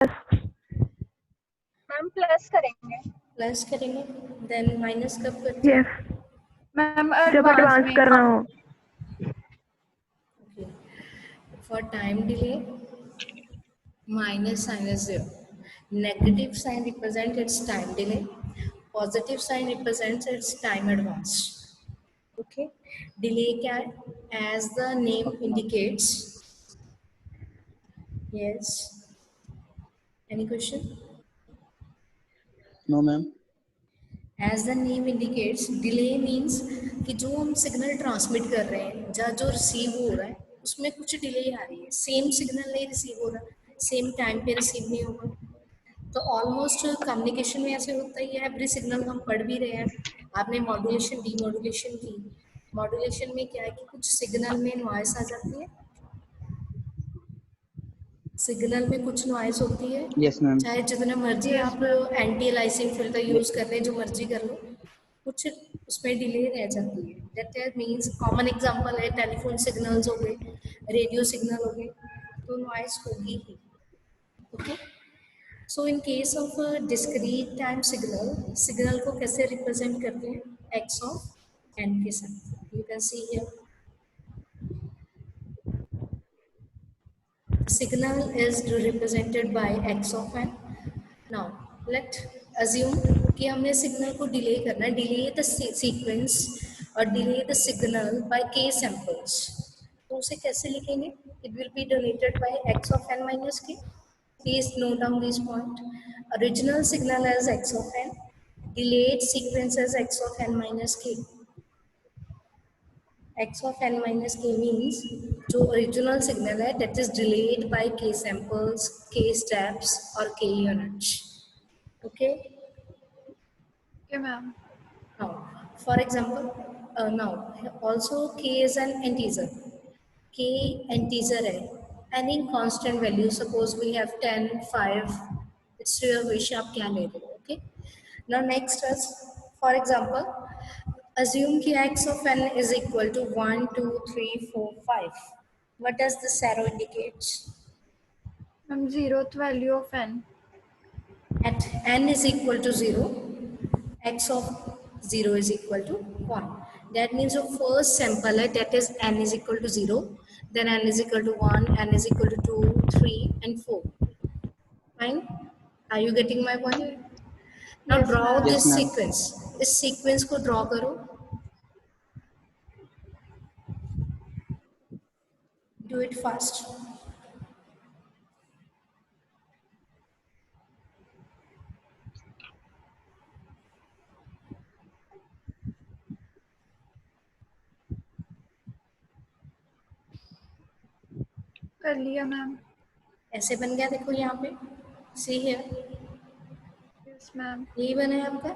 Ma'am plus करेंगे then minus कब करते हैं? यस, मैम जब एडवांस करना हो। For time delay minus sign is 0. Negative sign represents its time delay. Positive sign represents its time advance. Okay. Delay can, as the name indicates. Yes. Any question? No, ma'am. As the name indicates, delay means कि जो हम signal transmit कर रहे हैं या जो receive हो रहा है उसमें कुछ डिले आ रही है, सेम सिग्नल नहीं रिसीव हो रहा, सेम टाइम पे रिसीव नहीं होगा। तो ऑलमोस्ट कम्युनिकेशन में ऐसे होता ही है, एवरी सिग्नल हम पढ़ भी रहे हैं। आपने मॉड्यूलेशन डीमॉड्यूलेशन की, मॉड्यूलेशन में क्या है कि कुछ सिग्नल में नॉइस आ जाती है, सिग्नल में कुछ नॉइस होती है। Yes, ma'am. चाहे जितना मर्जी आप एंटी अलाइसिंग फिल्टर यूज कर रहे हैं, जो मर्जी कर लो, कुछ उसमें डिले रह जाती है। दैट मीन्स कॉमन एग्जांपल है टेलीफोन सिग्नल्स हो गए, रेडियो सिग्नल हो गए, तो नॉइस होगी ही। Okay. So in case of discrete time signal, signal को कैसे रिप्रेजेंट करते हैं? एक्स ऑफ एन के साथ। You can see here signal is represented by x of n. Now let assume कि हमने सिग्नल को डिले करना है, डिले द सीक्वेंस और delay the signal by k samples. तो उसे कैसे लिखेंगे? It will be donated by x of n minus k. Please note down this point. Original signal as x of n, delayed sequence as x of n minus k. x of n minus k means जो original signal है that is delayed by k samples, k steps or k units. Okay. Okay, ma'am. Now, for example, now also k is an integer. K integer है, any constant value. Suppose we have 10, 5. It's your wish आप क्या ले रहे हो. Okay. Now next is, for example, assume कि x of n is equal to 1, 2, 3, 4, 5. What does this arrow indicate? Ma'am, 0th value of n. At n is equal to 0, x of 0 is equal to 1. That means your first sample that is n is equal to 0, then n is equal to 1, n is equal to 2, 3 and 4. Fine? Are you getting my point? Now Yes, draw ma'am. this Yes, ma'am. sequence. इस sequence को draw करो. Do it fast. कर लिया ma'am. ऐसे बन गया, देखो यहाँ पे. See here. Yes, ma'am. यही बना है आपका.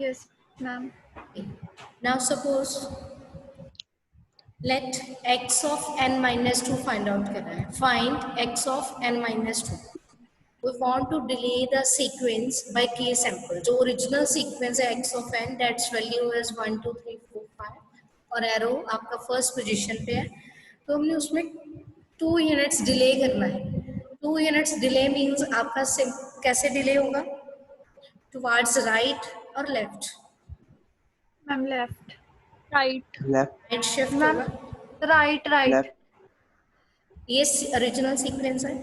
Yes, ma'am. Now suppose let x of n minus 2 find out करना है. Find x of n minus 2. We want to delay the sequence by k sample. जो original sequence है x of n, that's value is 1, 2, 3, 4, 5 और arrow आपका first position पे है, तो हमने उसमें 2 units delay करना है. 2 units delay means आपका कैसे delay होगा? Towards right or left? Ma'am, left. Right. Left. Right shift Ma'am, होगा. right. Left. ये original sequence है.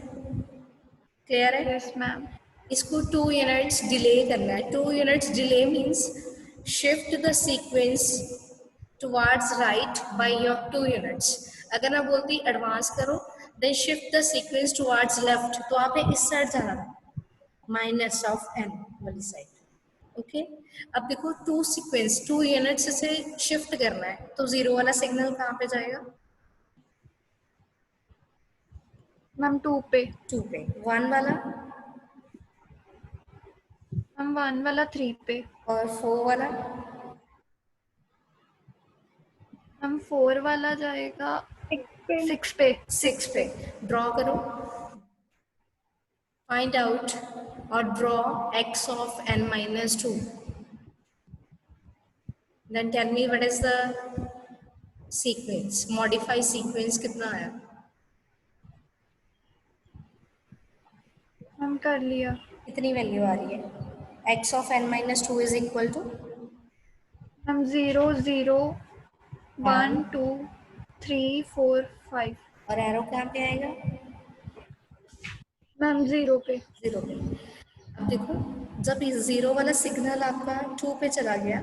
Clear है? Yes, ma'am. इसको 2 units delay करना है. 2 units delay means shift the sequence towards right by your 2 units. अगर मैं बोलती एडवांस करो, then shift the sequence towards left, तो आपने इस साइड जाना है, माइनस ऑफ n वाली साइड. ओके. अब देखो 2 सीक्वेंस 2 यूनिट्स से शिफ्ट करना है, तो 0 वाला सिग्नल कहाँ पे जाएगा? Ma'am, 2 पे. 2 पे. 1 वाला Ma'am, 1 वाला 3 पे. और 4 वाला Ma'am, 4 वाला जाएगा 6 पे. 6 पे. ड्रॉ करो. Find out or draw x of n minus 2. Then tell me what is the sequence. Modify sequence कितना आया? मैम कर लिया। कितनी वैल्यू आ रही है? x of n minus two is equal to ma'am 0 0 1 1 2 3 4 5। और एरो कहाँ पे आएगा? मैम 0 पे। 0 पे। अब देखो, जब ये 0 वाला सिग्नल आपका 2 पे चला गया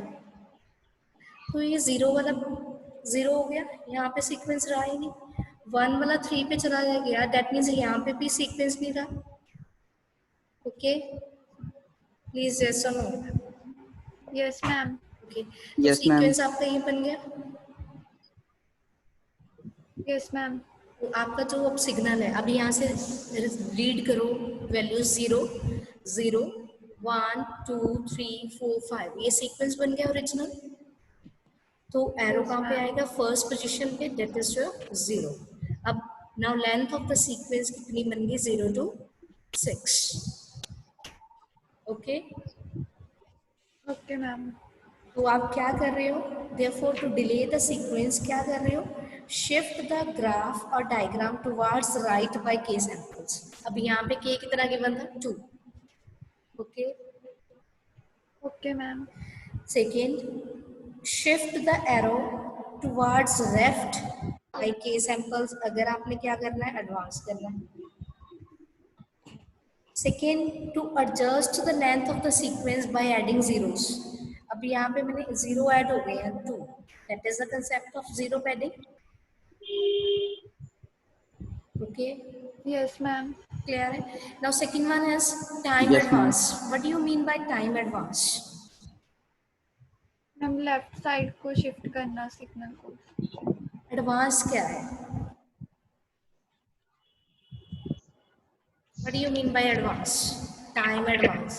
तो ये 0 वाला 0 हो गया, यहाँ पे सीक्वेंस रहा ही नहीं। 1 वाला 3 पे चला गया, दैट मीन्स यहाँ पे भी सीक्वेंस नहीं रहा। ओके, प्लीज यस और नो। Yes ma'am. ओके, तो यस मैम। सीक्वेंस आपका ये बन गया। Yes ma'am. तो आपका जो अब सिग्नल है, अब यहाँ से रीड करो वैल्यूज 0 0 1 2 3 4 5, ये सीक्वेंस बन गया ओरिजिनल। तो एरो Yes, कहाँ पे ma'am. आएगा? फर्स्ट पोजीशन पे, दैट इज योर 0। अब now length of the sequence कितनी बन गई? 0 to 6। Okay, okay ma'am. तो आप क्या कर रहे हो? Therefore to delay the sequence क्या कर रहे हो? शिफ्ट द ग्राफ और diagram towards right by k samples. अब यहाँ पे k कितना गिवन था? 2। Okay, okay ma'am. Second, shift the arrow towards left by k samples. अगर आपने क्या करना है? एडवांस करना है। Second, to adjust the length of the sequence by adding zeros. अब यहाँ पे मैंने 0 ऐड हो गए हैं 2, that is the concept of zero padding. Okay, yes ma'am. Clear है? Now second one is time Yes, ma'am. Advance. What do you mean by time advance? Ma'am left side को shift करना signal को। Advance क्या है? What do you mean by advance? Time advance.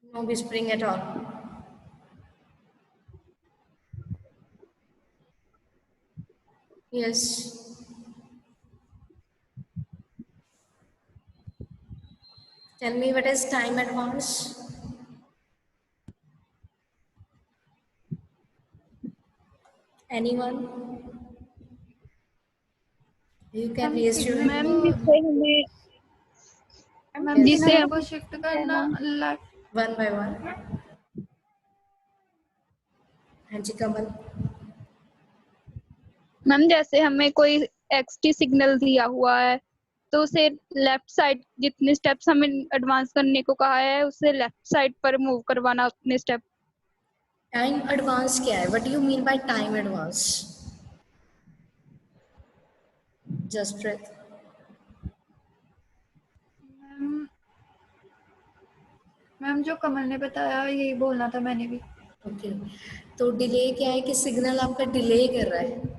No whispering at all. Yes. Tell me what is time advance? Anyone? You can raise your ma'am hand. जिससे हमें ma'am जिससे signal हम को shift करना left. One by one. हाँ जी कमल। Ma'am जैसे हमें कोई एक्सटी सिग्नल दिया हुआ है तो उसे लेफ्ट साइड जितने स्टेप्स हमें एडवांस करने को कहा है उससे लेफ्ट साइड पर मूव करवाना अपने स्टेप। टाइम एडवांस क्या है? What do you mean by time advance? Just breath. Ma'am ma'am जो कमल ने बताया यही बोलना था मैंने भी। ओके, तो डिले क्या है कि सिग्नल आपका डिले कर रहा है।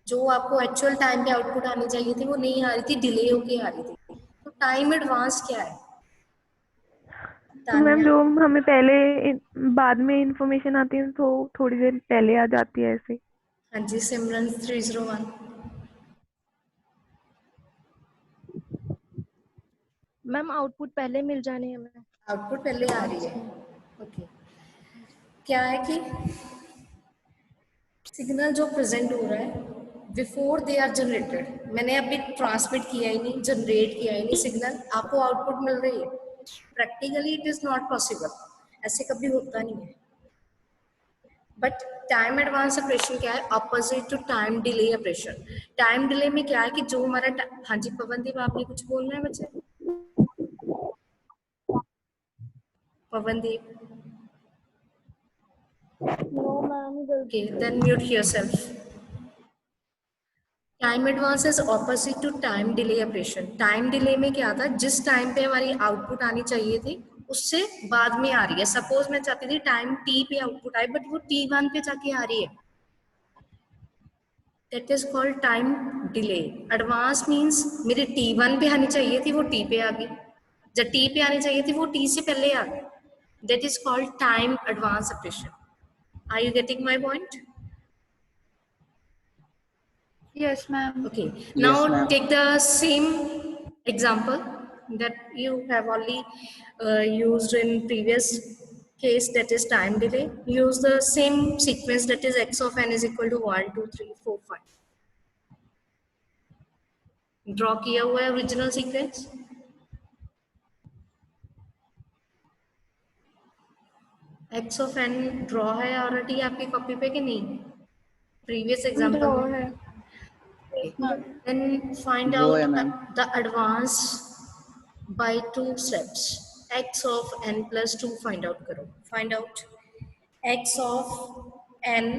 जो आपको एक्चुअल टाइम पे आउटपुट आनी चाहिए थी वो नहीं आ रही थी, डिले होके आ रही थी। तो टाइम एडवांस क्या है? तो मैम तान्या, जो हमें पहले बाद में इंफॉर्मेशन आती है तो थोड़ी देर पहले आ जाती है ऐसे। हाँ जी सिमरन 301। मैम आउटपुट पहले मिल जाने हमें। आउटपुट पहले आ रही है। ओके, क्या है कि सिग्नल जो प्रेजेंट हो रहा है बिफोर दे आर जनरेटेड, मैंने अभी ट्रांसमिट किया ही नहीं, जनरेट किया ही नहीं सिग्नल, आपको आउटपुट मिल रही है। Practically it is not possible, ऐसे कभी होता नहीं है। बट टाइम एडवांस ऑपरेशन क्या है? Opposite to time delay operation. Time delay में क्या है कि जो हमारा हाँ जी पवनदीप आपने कुछ बोलना है बच्चे? Pavandeep, no ma'am okay then mute yourself. Time advance is opposite to time delay operation. Time delay में क्या था? जिस टाइम पे हमारी आउटपुट आनी चाहिए थी उससे बाद में आ रही है। सपोज मैं चाहती थी टाइम टी पे आउटपुट आए बट वो T1 पे जाके आ रही है, that is called time delay. Advance means मेरे T1 पे आनी चाहिए थी वो T पे आ गई, जब T पे आनी चाहिए थी वो T से पहले आ गई, that is called time advance operation. Are you getting my point? Yes ma'am. Okay, Yes, now ma'am. take the same example that you have only used in previous case, that is time delay. Use the same sequence, that is x of n is equal to 1 2 3 4 5. Draw किया हुआ है original sequence? X of n draw है already आपकी copy पे कि नहीं? Previous example draw में? है। Then find Draw out है ma'am. the advance by 2 steps. X of n plus 2 find out करो. Find out x of n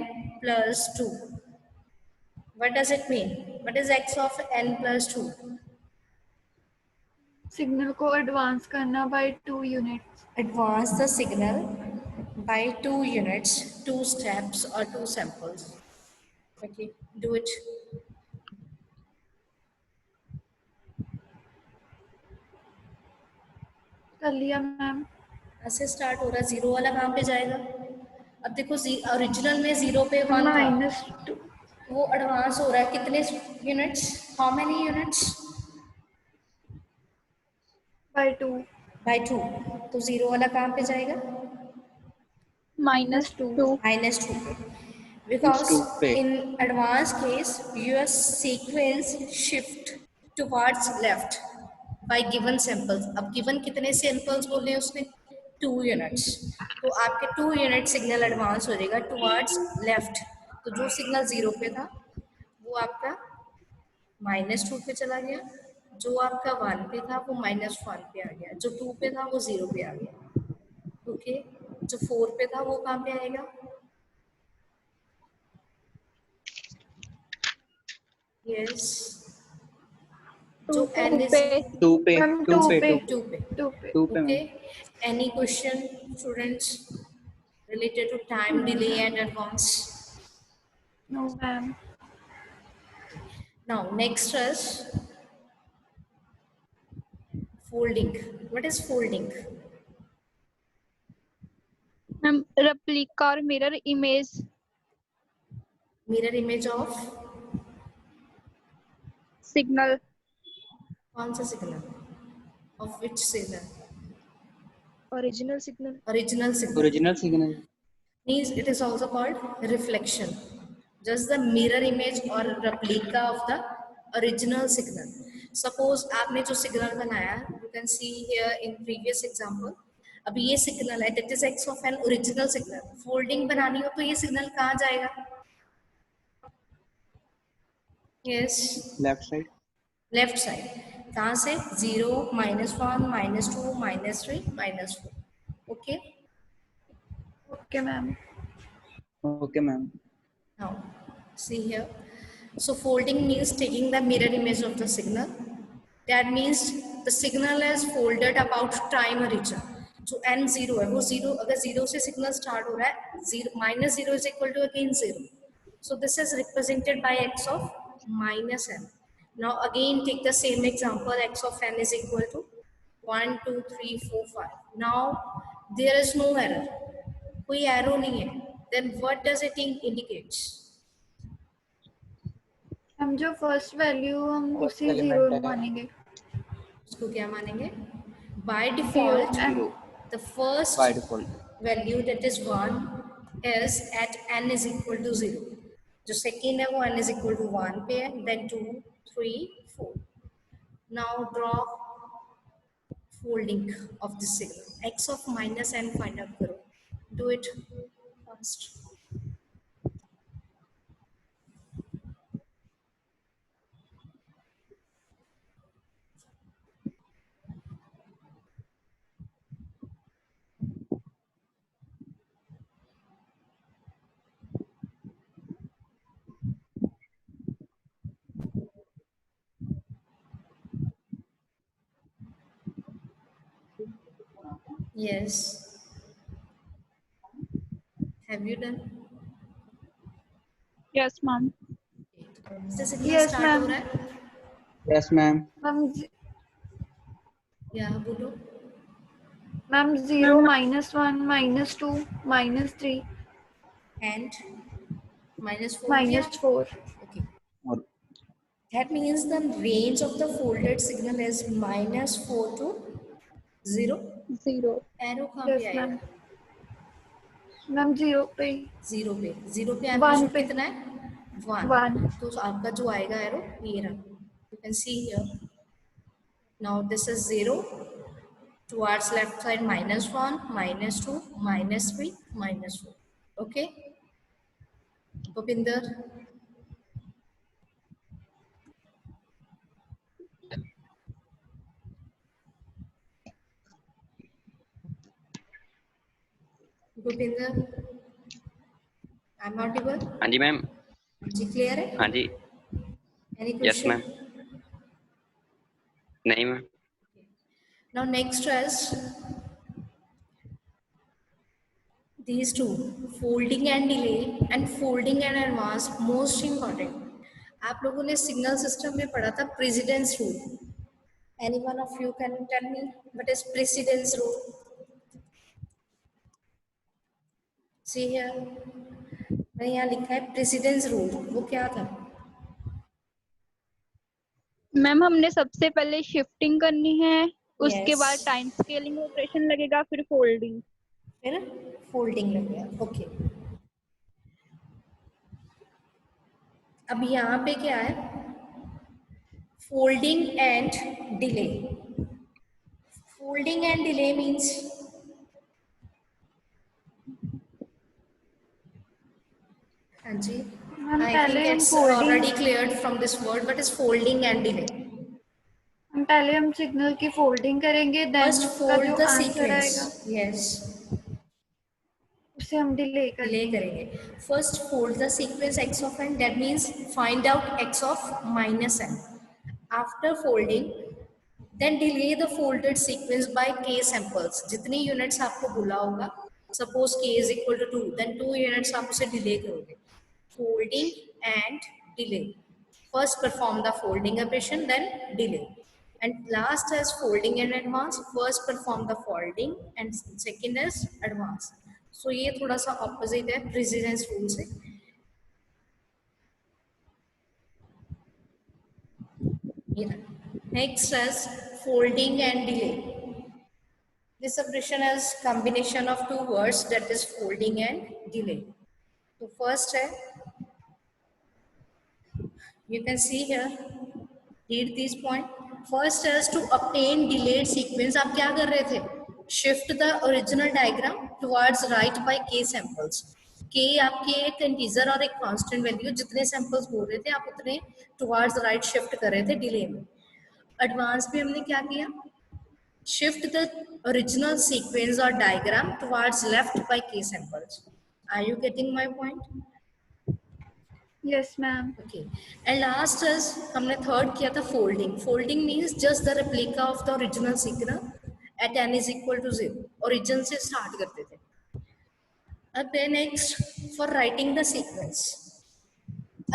plus 2. What does it mean? What is x of n plus 2? Signal को advance करना by 2 units. Advance the signal by 2 units, 2 steps or 2 samples. Okay, do it. कर लिया ma'am. ऐसे start हो रहा है, zero वाला कहाँ पे जाएगा? अब देखो ओरिजिनल में जीरो पे 1 था, -2 वो एडवांस हो रहा है कितने units? How many units? By 2 by 2। तो जीरो वाला कहाँ पे जाएगा? -2 -2 पे, बिकॉज 2 पे। In advance case your sequence shift towards left bye given samples. अब गिवन कितने सैंपल्स बोले उसने? 2 यूनिट्स। तो आपके 2 यूनिट सिग्नल एडवांस हो जाएगा टुवर्ड्स लेफ्ट। तो जो सिग्नल जीरो पे था वो आपका -2 पे चला गया, जो आपका 1 पे था वो -1 पे आ गया, जो 2 पे था वो 0 पे आ गया। ओके, जो 4 पे था वो कहाँ पे आएगा? यस, जो n इज पे 2 पे मैम 2 2 पे पे 2 पे। 2 पे 2 पे okay, ma'am. any question students related to time delay and advance? No ma'am. Now next is folding. What is folding? Ma'am replica और mirror image Mirror image of signal. कौन सा signal? Of which signal? Original signal. Original signal. Original signal. Means it is also called reflection. Just the mirror image or replica of the original signal. Suppose आपने जो signal बनाया, you can see here in previous example. अभी ये signal है, that is x of an original signal. Folding बनानी हो तो ये signal कहाँ जाएगा? Yes, left side. left side. कहाँ से? 0, -1, -2, -3, -4. Okay. Okay ma'am. Okay ma'am. Now, see here. So folding means taking the mirror image of the signal. That means the signal is folded about time origin. जो n 0 है वो 0, अगर 0 से signal start हो रहा है, 0 -0 is equal to again 0. So this is represented by x of -n. Now again take the same example, x of n is equal to 1, 2, 3, 4, 5. Now there is no error. कोई arrow नहीं है, then what does it indicates? हम जो first value हम First उसी element 0 है। मानेंगे। उसको क्या मानेंगे? By default, Zero. the first by default. value that is 1 is at n is equal to 0. जो second है वो n is equal to 1 पे है, then 2, 3, 4. Now draw folding of this signal. X of -n find out करो. Do it first. Yes. Have you done? Yes ma'am. से signal Yes, start ma'am. हो रहा है? Yes ma'am. या बोलो. Ma'am 0, -1, -2, -3, And -4 here? -4। Okay. और That means the range of the folded signal is -4 to 0. 0 Arrow कहाँ yes पे ma'am. आएगा? मैम 0 पे 0 पे. 0 पे One amplitude पे. कितना है? 1. One. तो आपका जो आएगा एरो ये रहा. You can see here. Now this is 0. Towards left side -1, -2, -3, -4. Okay. Bhupinder. Bhupinder. I'm audible. हाँ जी मैम। जी clear है? हाँ जी। Any yes question? मैम। नहीं ma'am. Now next is these two, folding and delay and folding and advance, most important. आप लोगों ने signal system में पढ़ा था precedence rule. Any one of you can tell me what is precedence rule? See here, मैं यहाँ लिखा है प्रेसिडेंस रूल. वो क्या था? मैम हमने सबसे पहले शिफ्टिंग करनी है, उसके Yes. बाद टाइम स्केलिंग ऑपरेशन लगेगा, फिर फोल्डिंग. फिर फोल्डिंग लगेगा. ओके. अब यहाँ पे क्या है? Folding and delay. Folding and delay means हाँ जी. हम I पहले think हम it's folding already cleared from this word. What is folding and delay? हम पहले हम सिग्नल की फोल्डिंग करेंगे, देन First उसका जो fold the आंसर आएगा sequence. Yes. उसे हम डिले Delay करेंगे. करेंगे. First fold the sequence x of n. That means find out x of minus n. After folding, then delay the folded sequence by k samples. जितनी units आपको बोला होगा. Suppose k is equal to 2. Then 2 units आप उसे delay करोगे. Folding and delay. First perform the folding operation, then delay. And last is folding and advance. First perform the folding and second is advance. So ये थोड़ा सा opposite है precedence rule से. Next is folding and delay. This operation is combination of two words, that is folding and delay. So first है, you can see here, read this point. First is to obtain delayed sequence. आप क्या कर रहे थे? Shift the original diagram towards right by k samples. k आपके एक integer और एक constant value, जितने samples बोल रहे थे आप उतने towards right shift कर रहे थे delay में. Advance में हमने क्या किया? Shift the original sequence or diagram towards left by k samples. Are you getting my point? Yes ma'am. Okay. And last is हमने third किया था folding. Folding means just the replica of the original sequence at n is equal to 0. Origin से start करते थे. अब next for writing the sequence.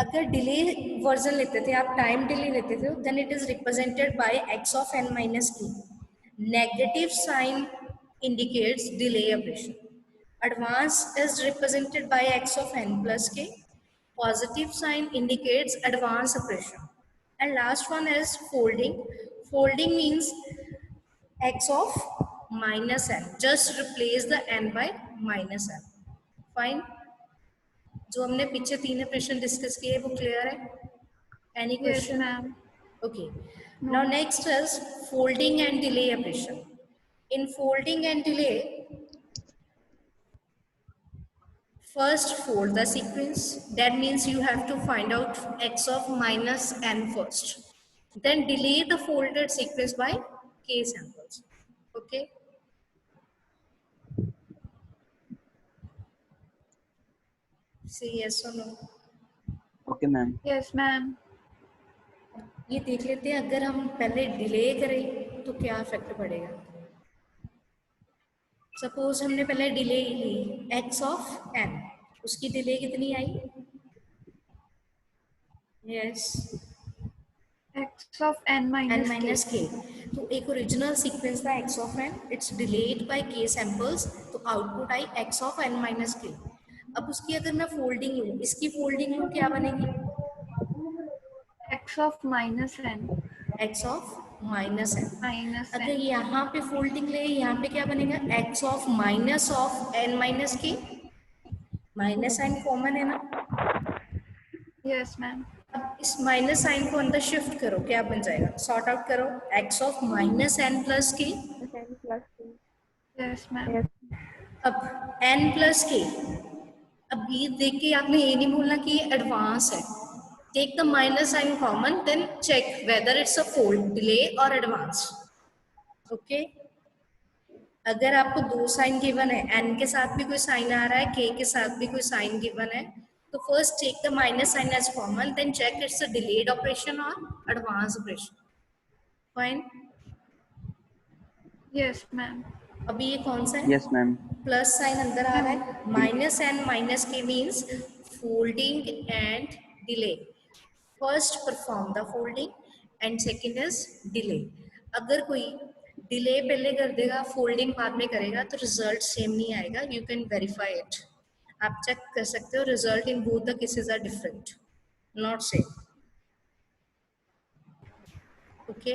अगर delay version लेते थे आप, time delay लेते थे, then it is represented by x of n minus k. Negative sign indicates delay operation. Advance is represented by x of n plus k. Positive sign indicates advance operation. And last one is folding. Folding means x of minus n. Just replace the n by minus n. Fine. जो हमने पीछे तीन operation discuss किए वो clear है? Any yes question? Ma'am. Okay. Now next is folding and delay operation. In folding and delay, first fold the sequence. That means you have to find out x of minus n first. Then delay the folded sequence by k samples. Okay. Say yes or no. Okay, ma'am. Yes ma'am. ये देख लेते हैं, अगर हम पहले delay करें तो क्या इफेक्ट पड़ेगा. सपोज हमने पहले डिले ली x ऑफ n, उसकी डिले कितनी आई? Yes, x of n n minus minus k. k. तो एक ओरिजिनल सीक्वेंस था x of n, it's delayed by k samples, तो आउटपुट आई x of n minus k. अब उसकी अगर मैं फोल्डिंग लूँ, इसकी फोल्डिंग लूँ, क्या बनेगी? x of minus n. x of minus n. Minus अगर n. यहाँ पे फोल्डिंग ले, यहाँ पे क्या बनेगा? x of n minus k. Minus sign common है ना? Yes ma'am. अब इस माइनस साइन को अंदर शिफ्ट करो, क्या बन जाएगा, सॉर्ट आउट करो, x of minus n plus k, n plus k. Yes ma'am. Yes. अब n प्लस के, अब ये देख के आपने ये नहीं बोलना कि ये एडवांस है, take the minus sign common then check whether it's a fold, delay और एडवांस। ओके, अगर आपको दो साइन गिवन है, n के साथ भी कोई साइन आ रहा है, k के साथ भी कोई साइन गिवन है, तो first take the minus sign as common then check it's a delayed operation और advance operation. Fine. Yes ma'am. अभी ये कौन सा है, Yes, ma'am. प्लस साइन अंदर आ रहा है, माइनस एन माइनस के means folding and delay. First perform the folding and second is delay. अगर कोई डिले पहले कर देगा, फोल्डिंग बाद में करेगा, तो रिजल्ट सेम नहीं आएगा। यू कैन वेरीफाई इट, आप चेक कर सकते हो, result in both the cases are different, not same. Okay,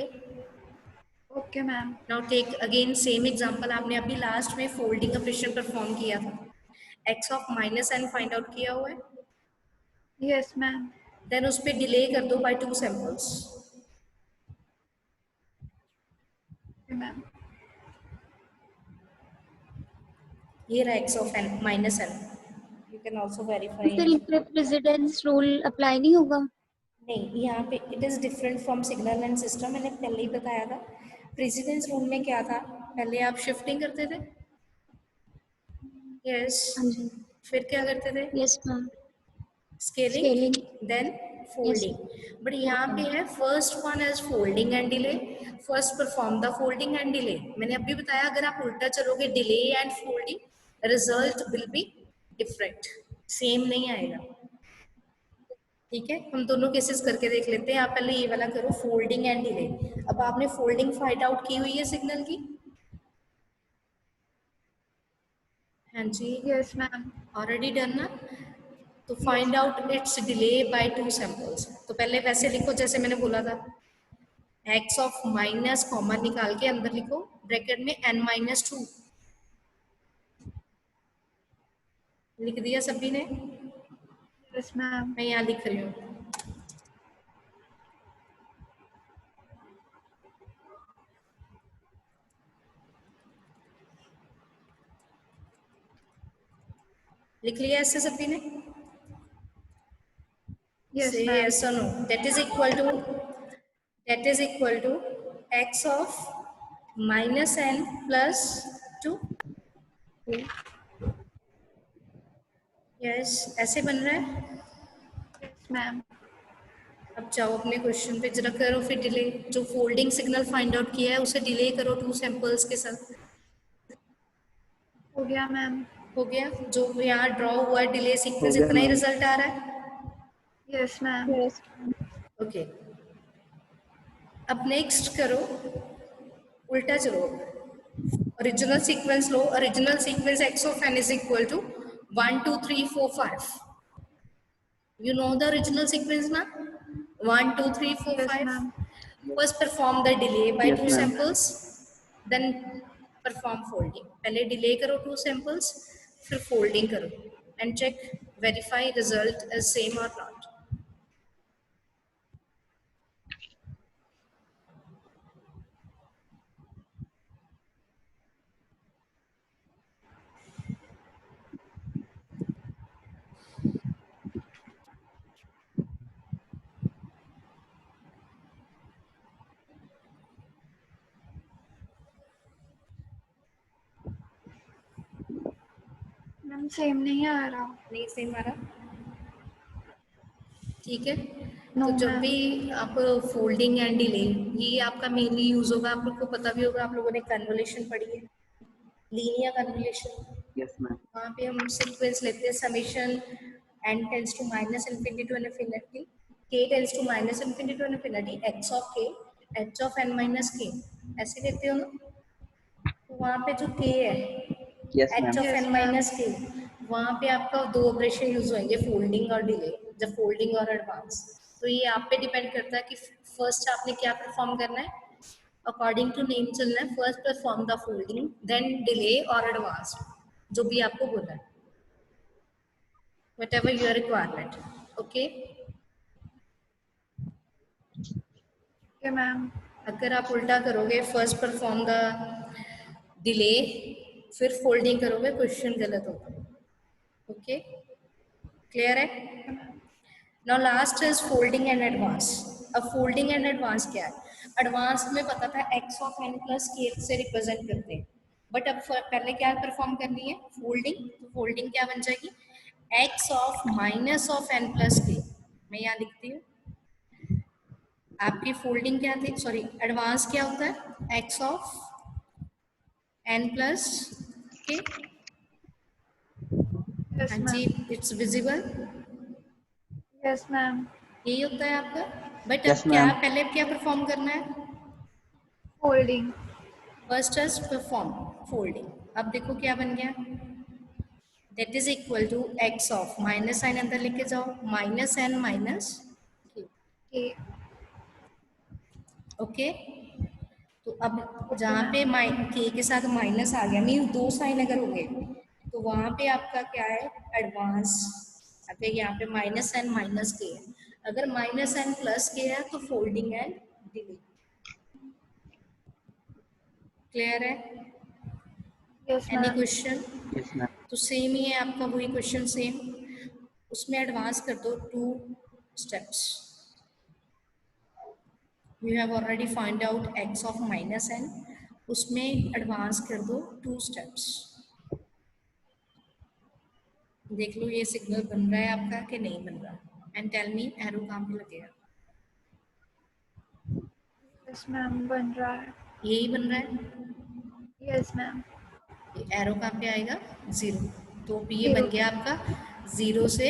okay ma'am. Now take again same example, आपने अभी लास्ट में फोल्डिंग ऑपरेशन परफॉर्म किया था, x of minus n find out किया हुआ है, यस मैम। देन उस पर डिले कर दो बाय 2 सैंपल्स। मैम। ये रहा x of n minus n, you can also verify फिर इट। इन पे प्रेसिडेंस रूल अप्लाई नहीं होगा? नहीं, यहाँ पे it is different from signal and system, मैंने पहले ही बताया था। प्रेसिडेंस रूल में क्या था, पहले आप शिफ्टिंग करते थे, यस, हाँ जी। फिर क्या करते थे, yes ma'am. Scaling, scaling. Then yes. Folding. But यहाँ पे है first one as folding and delay, first perform the folding and delay. मैंने अभी बताया अगर आप उल्टा चलोगे, delay and folding, result will be different, same नहीं आएगा। ठीक है, हम दोनों केसेस करके देख लेते हैं। आप पहले ये वाला करो, फोल्डिंग एंड डिले। अब आपने फोल्डिंग फाइंड आउट की हुई है सिग्नल की, हाँ जी, यस मैम। ऑलरेडी डन ना, तो find out its delay by 2 samples. तो पहले वैसे लिखो जैसे मैंने बोला था, एक्स ऑफ माइनस कॉमन निकाल के अंदर लिखो ब्रैकेट में n माइनस 2, लिख दिया सभी ने, यस मैम। मैं यहाँ लिख रही हूँ। लिख लिया ऐसे सभी ने, yes say ma'am. yes or no, that is equal to x of minus n plus 2, yes, ऐसे बन रहा है। Yes ma'am. अब जाओ अपने क्वेश्चन पे जरा करो फिर डिले, जो फोल्डिंग सिग्नल फाइंड आउट किया है उसे डिले करो 2 सैंपल्स के साथ। हो गया मैम। हो गया, जो यहाँ ड्रॉ हुआ डिले सीक्वेंस, गया इतना ही मैम। रिजल्ट आ रहा है। Yes ma'am. Yes. ओके, अब नेक्स्ट करो, उल्टा चलो, original sequence low, original sequence x of n is equal to 1 2 3 4 5, you know the original sequence na, 1 2 3 4 yes 5, ma'am. first perform the delay by Yes, 2 ma'am. samples, then perform folding। पहले delay करो 2 samples, फिर folding करो and check verify result is same or not। Ma'am same नहीं आ रहा। नहीं same आ रहा, ठीक है। No, तो जब ma'am. भी आप फोल्डिंग एंड डिले, ये आपका मेनली यूज होगा, आप लोग को पता भी होगा, आप लोगों ने कन्वोल्यूशन पढ़ी है, लीनियर कन्वोल्यूशन। Yes, ma'am. वहाँ पे हम सीक्वेंस लेते हैं, summation n tends to minus infinity to infinity, k tends to minus infinity to infinity, x of k, h of n minus k, ऐसे लेते हो ना। तो वहाँ पे जो k है, Yes, h ma'am. Of Yes, n minus k, वहाँ पे आपका दो ऑपरेशन यूज होंगे, फोल्डिंग और डिले, जब फोल्डिंग और एडवांस। तो ये आप पे डिपेंड करता है कि फर्स्ट आपने क्या परफॉर्म करना है, अकॉर्डिंग टू नेम चलना है, first perform the folding then delay और एडवांस, जो भी आपको बोला है, whatever your requirement। okay, okay ma'am. अगर आप उल्टा करोगे, फर्स्ट परफॉर्म द डिले, फिर फोल्डिंग करोगे, क्वेश्चन गलत होगा। ओके, क्लियर है? Now last is folding and advance. अब फोल्डिंग एंड एडवांस क्या है? एडवांस में पता था x of n plus k से रिप्रेजेंट करते हैं, बट अब पहले क्या परफॉर्म करनी है? फोल्डिंग। तो फोल्डिंग क्या बन जाएगी? x of minus of n plus k। मैं यहाँ लिखती हूँ, आपकी फोल्डिंग क्या थी, सॉरी एडवांस क्या होता है? x of n plus k। Yes हाँ जी, ma'am. It's visible, yes ma'am. यही होता है आपका। बट Yes, अब क्या, ma'am. पहले क्या परफॉर्म करना है? Folding. First is perform folding. अब देखो क्या बन गया, that is equal to x of, minus sign अंदर लेके जाओ, minus n minus k। K. Okay, तो अब ओके जहाँ पे मैम। k के साथ माइनस आ गया, मीन दो साइन अगर हो गए, तो वहाँ पे आपका क्या है? एडवांस। अगर यहाँ पे माइनस n माइनस k है, अगर माइनस n प्लस k है तो फोल्डिंग एंड डिले। क्लियर है? Yes any ma'am. Question? Yes, ma'am. तो सेम ही है आपका, वही क्वेश्चन सेम, उसमें एडवांस कर दो 2 steps. You have already find out x of minus n, उसमें एडवांस कर दो 2 स्टेप्स। देख लो ये सिग्नल बन रहा है आपका कि नहीं बन रहा, एंड टेल मी एरो कहाँ पे लगेगा। यस मैम, बन रहा है। यही बन रहा है, यस मैम। ये एरो कहाँ पे आएगा? 0। तो भी ये जीरो। बन गया आपका 0 से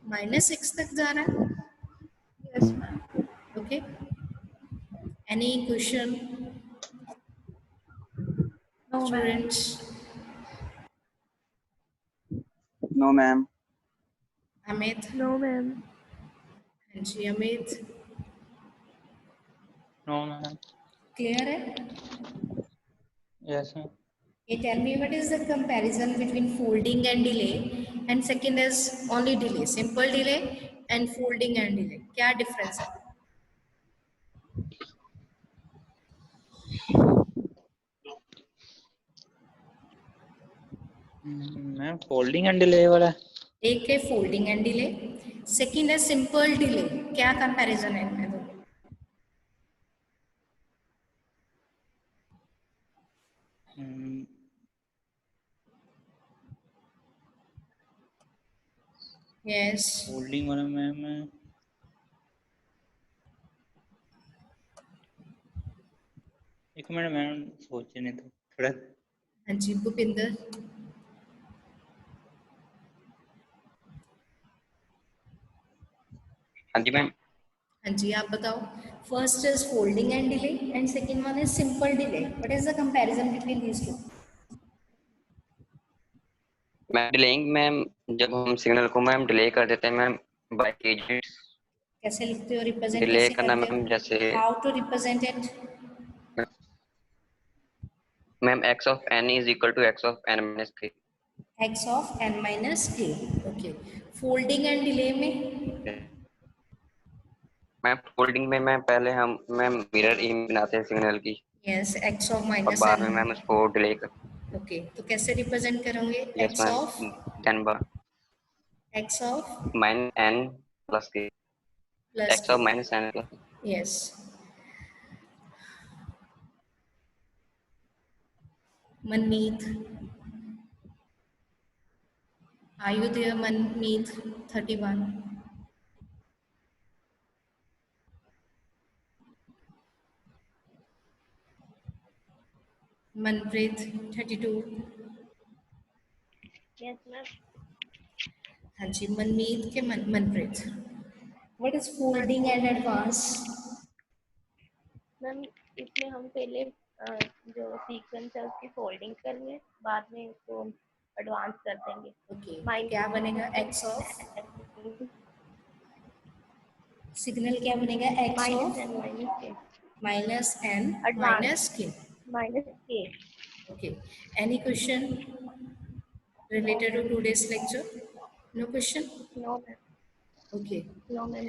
-6 तक जा रहा है। Yes ma'am. Okay, any question no ma'am. Students? No, ma'am. Amit? No ma'am. हाँ जी अमित, No, ma'am. क्लियर है? Yes, ma'am. Okay, tell me what is the comparison between folding and delay, and second is only delay, simple delay and folding and delay. क्या difference है? Ma'am folding and delay वाला। एक है folding and delay, second है simple delay. क्या comparison है इनमें दोनों? Yes. फोल्डिंग वाला मैम एक मिनट मैम सोचने तो थोड़ा। हाँ जी भूपिंदर। हाँ जी मैम। हाँ जी आप बताओ। First is folding and delay, and second one is simple delay. What is the comparison between these two? Ma'am delaying ma'am, जब हम सिग्नल को मैम डिले कर देते हैं मैम बाय एजेंट्स। कैसे लिखते हो, रिप्रेजेंट डिले कैसे करना करते मैम हो? जैसे how to represent it? Ma'am x of n is equal to x of n minus k। x of n minus k। Okay, folding and delay में? Ma'am folding में मैम पहले हम ma'am mirror image बनाते हैं signal की, yes, x of और minus बाद n। में मैम उसको डिले कर। ओके, तो कैसे रिप्रेजेंट करोगे? Yes x ma'am, of then bar x of minus n plus k। Plus x k। Of minus n plus. Yes, Manmeet, are you there? Manmeet 31। Manpreet 32। Yes ma'am. हाँ जी, मनमीत के Manpreet. What is folding and advance? Ma'am इसमें हम पहले जो sequence है उसकी folding करेंगे, बाद में उसको एडवांस कर देंगे। ओके, माइनस क्या बनेगा? x ऑफ सिग्नल क्या बनेगा? x of n minus k minus n advance minus k। Minus k. Okay. Any question no related to ma'am. today's lecture? No question? No ma'am. Okay. No ma'am.